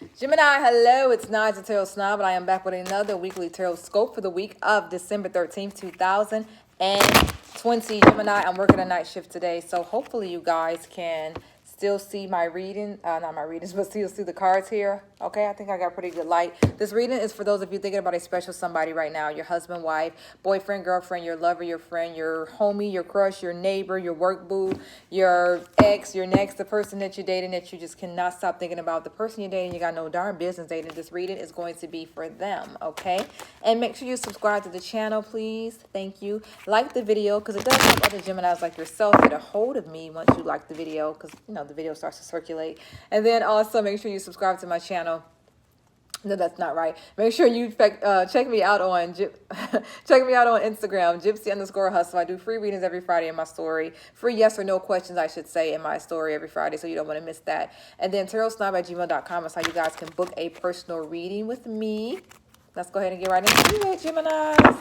Gemini, hello, it's Nige the Tarot Snob, and I am back with another weekly tarot scope for the week of December 13th, 2020. Gemini, I'm working a night shift today, so hopefully you guys can still see my reading, not my readings, but still see the cards here. Okay, I think I got pretty good light. This reading is for those of you thinking about a special somebody right now, your husband, wife, boyfriend, girlfriend, your lover, your friend, your homie, your crush, your neighbor, your work boo, your ex, your next, the person that you're dating that you just cannot stop thinking about, the person you're dating, you got no darn business dating. This reading is going to be for them, okay? And make sure you subscribe to the channel, please. Thank you. Like the video, because it does help other Geminis like yourself get a hold of me once you like the video, because, you know, the video starts to circulate. And then also make sure you subscribe to my channel. No, that's not right. Make sure you check me out on check me out on Instagram, Gypsy_hustle. I do free readings every Friday in my story. Free yes or no questions, I should say, in my story every Friday, so you don't want to miss that. And then tarotsnob@gmail.com is how you guys can book a personal reading with me. Let's go ahead and get right into it, Geminis.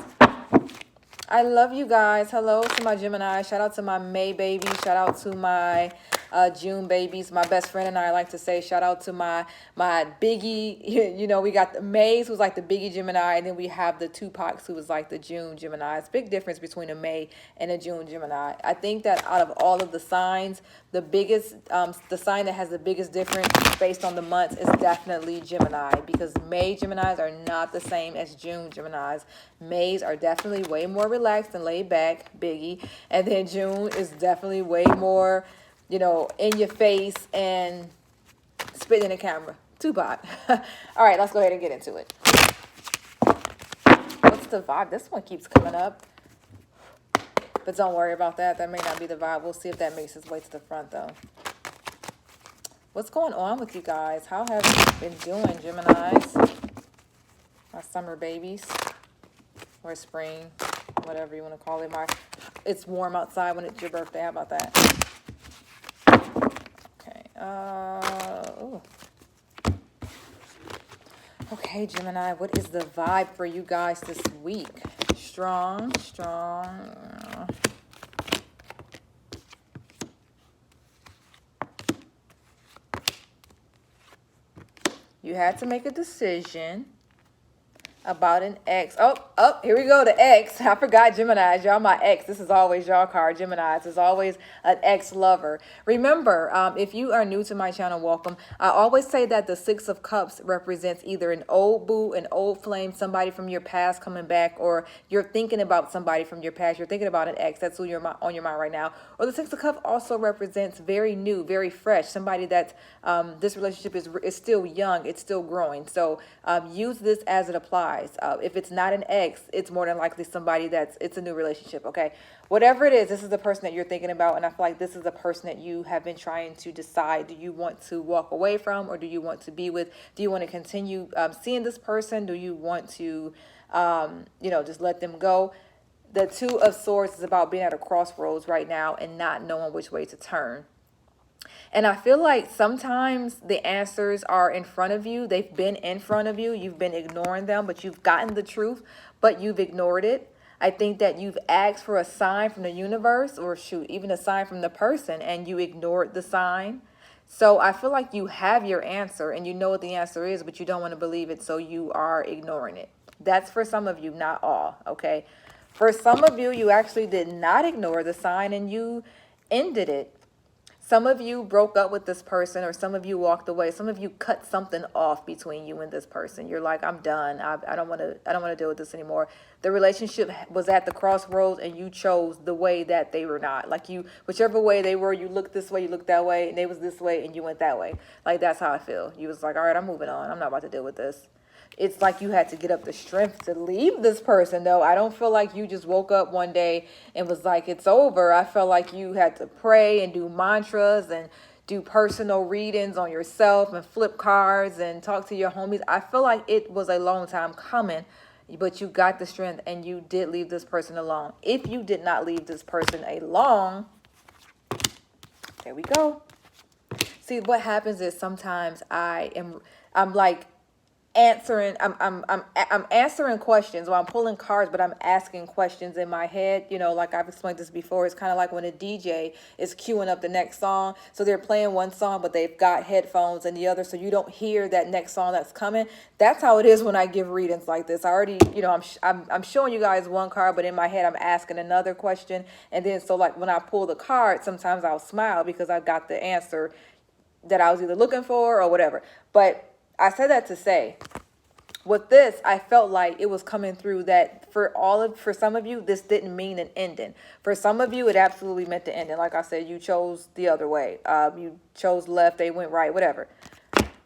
I love you guys. Hello to my Gemini. Shout out to my May baby. Shout out to my June babies. My best friend and I like to say shout out to my Biggie. You know, we got the Mays, who's like the Biggie Gemini, and then we have the Tupacs, who was like the June Gemini. It's a big difference between a May and a June Gemini. I think that out of all of the signs, the biggest, the sign that has the biggest difference based on the months is definitely Gemini, because May Geminis are not the same as June Geminis. Mays are definitely way more relaxed and laid back, Biggie, and then June is definitely way more, you know, in your face and spitting in the camera. Tupac. All right, let's go ahead and get into it. What's the vibe? This one keeps coming up. But don't worry about that. That may not be the vibe. We'll see if that makes its way to the front, though. What's going on with you guys? How have you been doing, Geminis? My summer babies. Or spring. Whatever you want to call it. It's warm outside when it's your birthday. How about that? Okay. Ooh. Okay, Gemini. What is the vibe for you guys this week? Strong. You had to make a decision about an ex. Oh, here we go, the ex. I forgot Geminis. Y'all my ex. This is always y'all card, Geminis. It's always an ex-lover. Remember, if you are new to my channel, welcome. I always say that the Six of Cups represents either an old boo, an old flame, somebody from your past coming back, or you're thinking about somebody from your past. You're thinking about an ex. That's who you're on your mind right now. Or the Six of Cups also represents very new, very fresh, somebody that this relationship is still young. It's still growing. So use this as it applies. If it's not an ex, it's more than likely somebody it's a new relationship, okay? Whatever it is, this is the person that you're thinking about, and I feel like this is the person that you have been trying to decide. Do you want to walk away from, or do you want to be with? Do you want to continue seeing this person? Do you want to, you know, just let them go? The Two of Swords is about being at a crossroads right now and not knowing which way to turn. And I feel like sometimes the answers are in front of you. They've been in front of you. You've been ignoring them, but you've gotten the truth, but you've ignored it. I think that you've asked for a sign from the universe, or shoot, even a sign from the person, and you ignored the sign. So I feel like you have your answer and you know what the answer is, but you don't want to believe it, so you are ignoring it. That's for some of you, not all, okay? For some of you, you actually did not ignore the sign and you ended it. Some of you broke up with this person, or some of you walked away. Some of you cut something off between you and this person. You're like, I'm done. I don't want to deal with this anymore. The relationship was at the crossroads and you chose the way that they were not. Like whichever way they were, you looked this way, you looked that way, and they was this way and you went that way. Like, that's how I feel. You was like, all right, I'm moving on. I'm not about to deal with this. It's like you had to get up the strength to leave this person, though. I don't feel like you just woke up one day and was like, it's over. I felt like you had to pray and do mantras and do personal readings on yourself and flip cards and talk to your homies. I feel like it was a long time coming, but you got the strength and you did leave this person alone. If you did not leave this person alone, there we go. See, what happens is sometimes I'm like, answering, I'm answering questions while I'm pulling cards, but I'm asking questions in my head. Like I've explained this before, it's kind of like when a DJ is queuing up the next song. So they're playing one song, but they've got headphones and the other, so you don't hear that next song that's coming. That's how it is when I give readings like this. I already, I'm showing you guys one card, but in my head I'm asking another question. And then so like when I pull the card, sometimes I'll smile because I've got the answer that I was either looking for or whatever. But I said that to say, with this, I felt like it was coming through that for some of you, this didn't mean an ending. For some of you, it absolutely meant the ending. Like I said, you chose the other way. You chose left, they went right, whatever.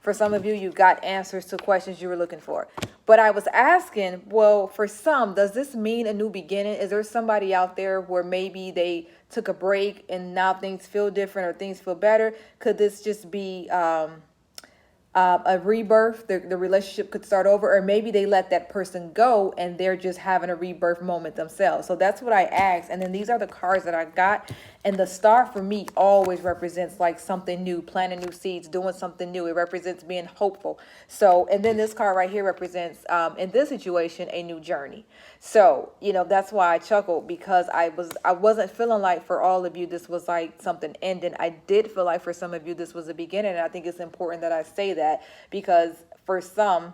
For some of you, you got answers to questions you were looking for. But I was asking, well, for some, does this mean a new beginning? Is there somebody out there where maybe they took a break and now things feel different or things feel better? Could this just be a rebirth? The relationship could start over, or maybe they let that person go and they're just having a rebirth moment themselves. So that's what I asked. And then these are the cards that I got. And the star for me always represents like something new, planting new seeds, doing something new. It represents being hopeful. So, and then this card right here represents, in this situation, a new journey. So, that's why I chuckled, because I wasn't feeling like for all of you this was like something ending. I did feel like for some of you this was a beginning, and I think it's important that I say that, because for some,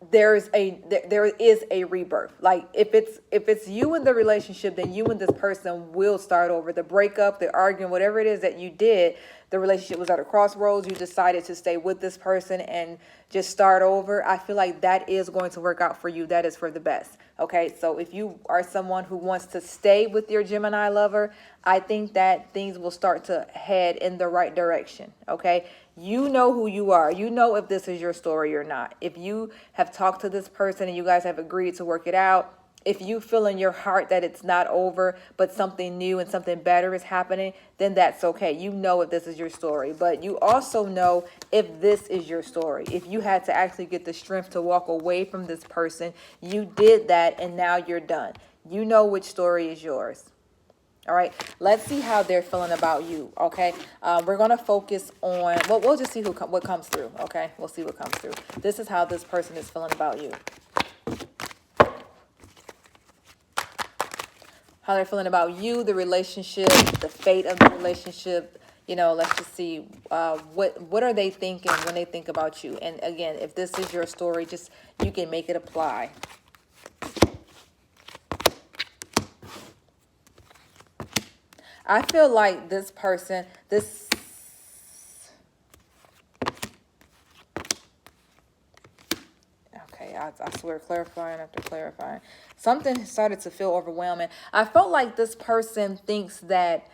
there is a rebirth. Like if it's you in the relationship, then you and this person will start over. The breakup, the arguing, whatever it is that you did, the relationship was at a crossroads. You decided to stay with this person and just start over. I feel like that is going to work out for you. That is for the best. Okay, so if you are someone who wants to stay with your Gemini lover, I think that things will start to head in the right direction. Okay, you know who you are. You know if this is your story or not. If you have talked to this person and you guys have agreed to work it out, if you feel in your heart that it's not over, but something new and something better is happening, then that's okay. You know if this is your story. But you also know if this is your story. If you had to actually get the strength to walk away from this person, you did that and now you're done. You know which story is yours. All right, let's see how they're feeling about you. Okay, we're gonna focus on. Well, we'll just see what comes through. Okay, we'll see what comes through. This is how this person is feeling about you. How they're feeling about you, the relationship, the fate of the relationship. Let's just see what are they thinking when they think about you. And again, if this is your story, just you can make it apply. I feel like this person, okay, I swear, clarifying after clarifying. Something started to feel overwhelming. I felt like this person thinks that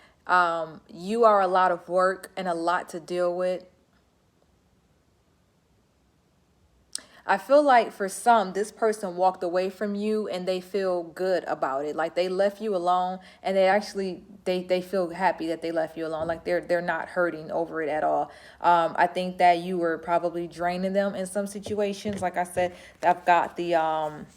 you are a lot of work and a lot to deal with. I feel like for some, this person walked away from you and they feel good about it. Like they left you alone, and they feel happy that they left you alone. Like they're not hurting over it at all. I think that you were probably draining them in some situations. Like I said, I've got the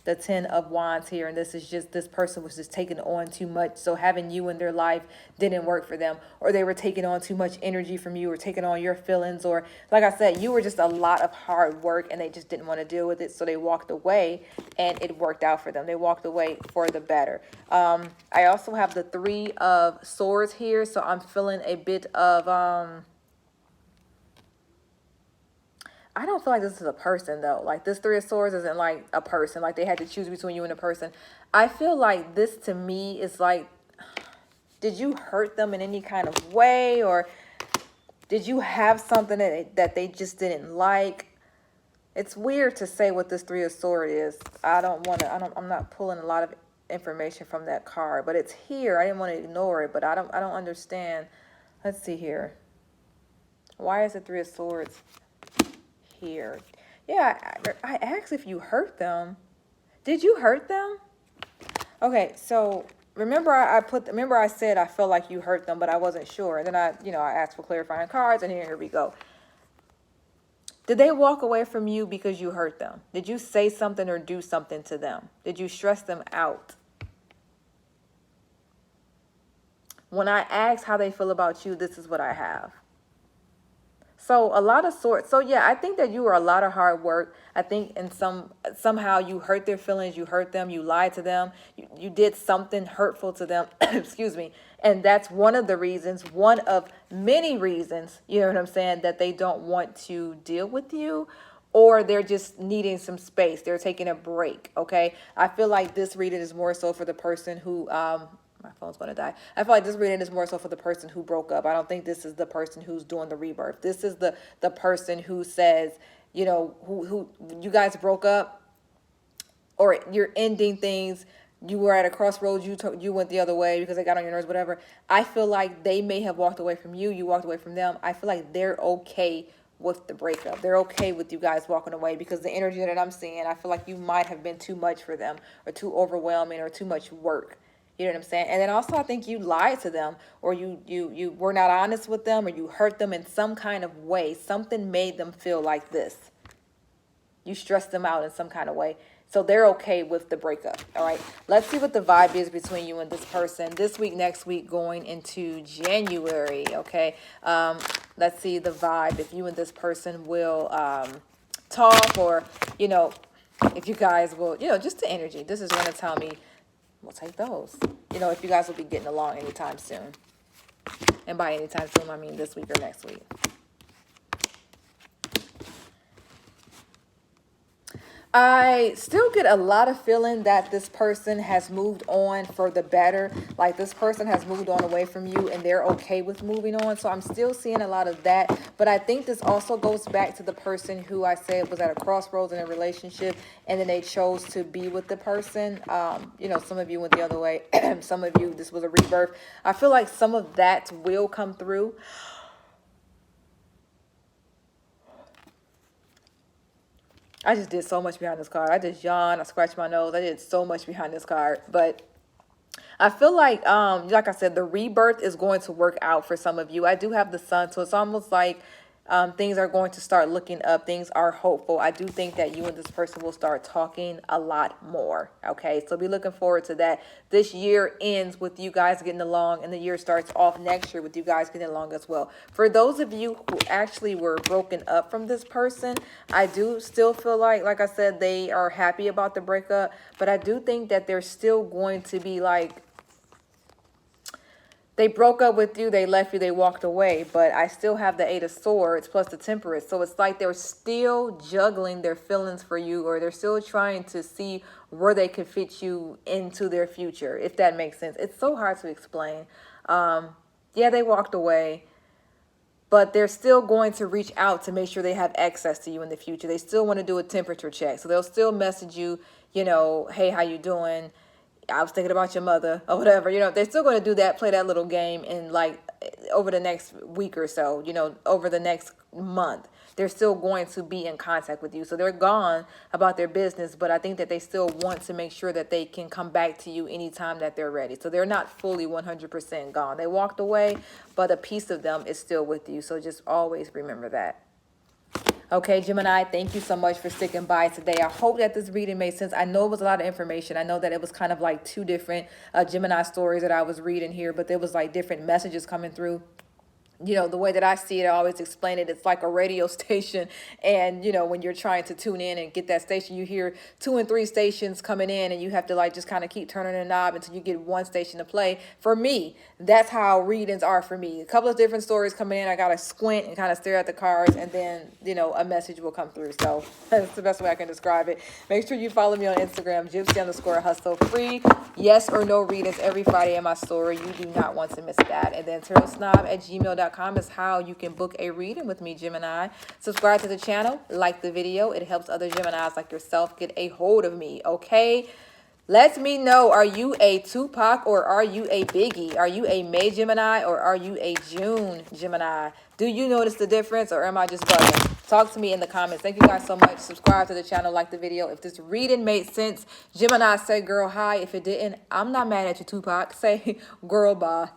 10 of Wands here, and this person was just taking on too much. So having you in their life didn't work for them, or they were taking on too much energy from you, or taking on your feelings, or like I said, you were just a lot of hard work and they just didn't want to deal with it. So they walked away, and it worked out for them. They walked away for the better. I also have the 3 of Swords here. So I'm feeling a bit of, I don't feel like this is a person though. Like this 3 of Swords isn't like a person. Like they had to choose between you and a person. I feel like this to me is like, did you hurt them in any kind of way? Or did you have something that they just didn't like? It's weird to say what this 3 of Swords is. I'm not pulling a lot of information from that card, but it's here. I didn't want to ignore it, but I don't understand. Let's see here. Why is the 3 of Swords here? Yeah, I asked if you hurt them. Did you hurt them? Okay, so remember I said I felt like you hurt them, but I wasn't sure. And then I asked for clarifying cards, and here we go. Did they walk away from you because you hurt them? Did you say something or do something to them? Did you stress them out? When I ask how they feel about you, this is what I have. So a lot of sorts. So yeah, I think that you are a lot of hard work. I think in somehow you hurt their feelings, you hurt them, you lied to them, you did something hurtful to them. Excuse me. And that's one of the reasons, one of many reasons, you know what I'm saying, that they don't want to deal with you, or they're just needing some space. They're taking a break. Okay. I feel like this reading is more so for the person who, my phone's going to die. I feel like this reading is more so for the person who broke up. I don't think this is the person who's doing the rebirth. This is the person who says, you know, who you guys broke up, or you're ending things. You were at a crossroads. You went the other way because they got on your nerves, whatever. I feel like they may have walked away from you. You walked away from them. I feel like they're okay with the breakup. They're okay with you guys walking away, because the energy that I'm seeing, I feel like you might have been too much for them, or too overwhelming, or too much work. You know what I'm saying? And then also I think you lied to them, or you were not honest with them, or you hurt them in some kind of way. Something made them feel like this. You stressed them out in some kind of way. So they're okay with the breakup. All right. Let's see what the vibe is between you and this person this week, next week, going into January. Okay. Let's see the vibe. If you and this person will talk, or, you know, if you guys will, you know, just the energy. This is going to tell me, we'll take those. You know, if you guys will be getting along anytime soon. And by anytime soon, I mean this week or next week. I still get a lot of feeling that this person has moved on for the better. Like this person has moved on away from you and they're okay with moving on. So I'm still seeing a lot of that. But I think this also goes back to the person who I said was at a crossroads in a relationship, and then they chose to be with the person. You know, some of you went the other way. Some of you, this was a rebirth. I feel like some of that will come through. I just did so much behind this card. I just yawned. I scratched my nose. I did so much behind this card. But I feel like I said, the rebirth is going to work out for some of you. I do have the sun, so it's almost like things are going to start looking up. Things are hopeful. I do think that you and this person will start talking a lot more. Okay, so be looking forward to that. This year ends with you guys getting along, and the year starts off next year with you guys getting along as well. For those of you who actually were broken up from this person, I do still feel like I said, they are happy about the breakup, but I do think that they're still going to be like, they broke up with you, they left you, they walked away, but I still have the Eight of Swords plus the Temperance. So it's like they're still juggling their feelings for you, or they're still trying to see where they could fit you into their future, if that makes sense. It's so hard to explain. Yeah, they walked away, but they're still going to reach out to make sure they have access to you in the future. They still want to do a temperature check. So they'll still message you, you know, hey, how you doing? I was thinking about your mother, or whatever. You know, they're still going to do that, play that little game, and like over the next week or so, you know, over the next month, they're still going to be in contact with you. So they're gone about their business, but I think that they still want to make sure that they can come back to you anytime that they're ready. So they're not fully 100% gone. They walked away, but a piece of them is still with you. So just always remember that. Okay, Gemini, thank you so much for sticking by today. I hope that this reading made sense. I know it was a lot of information. I know that it was kind of like two different Gemini stories that I was reading here, but there was like different messages coming through. You know, the way that I see it, I always explain it, it's like a radio station. And, you know, when you're trying to tune in and get that station, you hear 2 and 3 stations coming in, and you have to like just kind of keep turning the knob until you get one station to play. For me, that's how readings are for me. A couple of different stories coming in. I got to squint and kind of stare at the cards, and then, you know, a message will come through. So that's the best way I can describe it. Make sure you follow me on Instagram, Gypsy_hustle. Free yes or no readings every Friday in my story. You do not want to miss that. And then tarotSnob@gmail.com is how you can book a reading with me, Gemini. Subscribe to the channel, like the video. It helps other Geminis like yourself get a hold of me, okay? Let me know, are you a Tupac or are you a Biggie? Are you a May Gemini or are you a June Gemini? Do you notice the difference, or am I just bugging? Talk to me in the comments. Thank you guys so much. Subscribe to the channel, like the video. If this reading made sense, Gemini, say girl hi. If it didn't, I'm not mad at you, Tupac. Say girl bye.